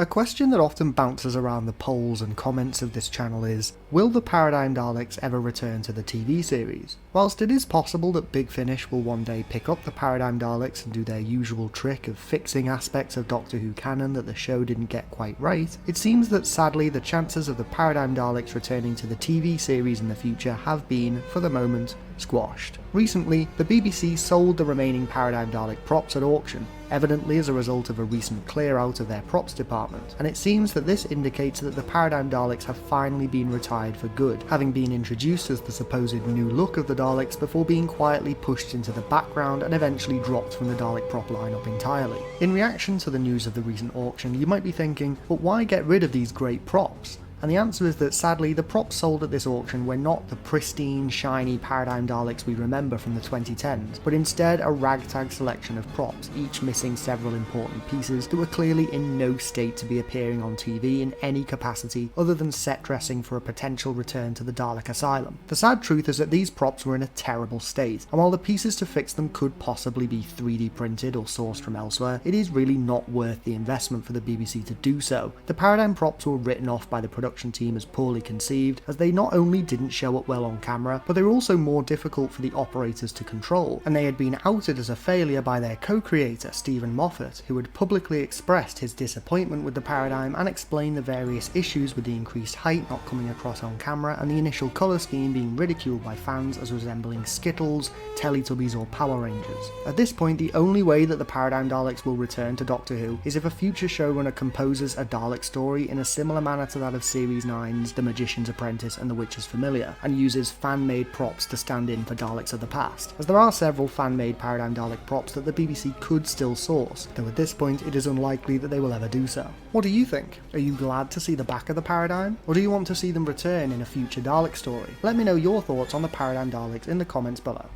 A question that often bounces around the polls and comments of this channel is, will the Paradigm Daleks ever return to the TV series? Whilst it is possible that Big Finish will one day pick up the Paradigm Daleks and do their usual trick of fixing aspects of Doctor Who canon that the show didn't get quite right, it seems that sadly the chances of the Paradigm Daleks returning to the TV series in the future have been, for the moment, squashed. Recently, the BBC sold the remaining Paradigm Dalek props at auction, evidently as a result of a recent clear out of their props department, and it seems that this indicates that the Paradigm Daleks have finally been retired for good, having been introduced as the supposed new look of the Daleks before being quietly pushed into the background and eventually dropped from the Dalek prop lineup entirely. In reaction to the news of the recent auction, you might be thinking, but why get rid of these great props? And the answer is that sadly the props sold at this auction were not the pristine, shiny Paradigm Daleks we remember from the 2010s, but instead a ragtag selection of props, each missing several important pieces that were clearly in no state to be appearing on TV in any capacity other than set dressing for a potential return to the Dalek Asylum. The sad truth is that these props were in a terrible state, and while the pieces to fix them could possibly be 3D printed or sourced from elsewhere, it is really not worth the investment for the BBC to do so. The Paradigm props were written off by the production team as poorly conceived, as they not only didn't show up well on camera, but they were also more difficult for the operators to control, and they had been outed as a failure by their co-creator Stephen Moffat, who had publicly expressed his disappointment with the Paradigm and explained the various issues with the increased height not coming across on camera and the initial colour scheme being ridiculed by fans as resembling Skittles, Teletubbies or Power Rangers. At this point, the only way that the Paradigm Daleks will return to Doctor Who is if a future showrunner composes a Dalek story in a similar manner to that of Series 9's The Magician's Apprentice and The Witcher's Familiar, and uses fan-made props to stand in for Daleks of the past, as there are several fan-made Paradigm Dalek props that the BBC could still source, though at this point it is unlikely that they will ever do so. What do you think? Are you glad to see the back of the Paradigm? Or do you want to see them return in a future Dalek story? Let me know your thoughts on the Paradigm Daleks in the comments below.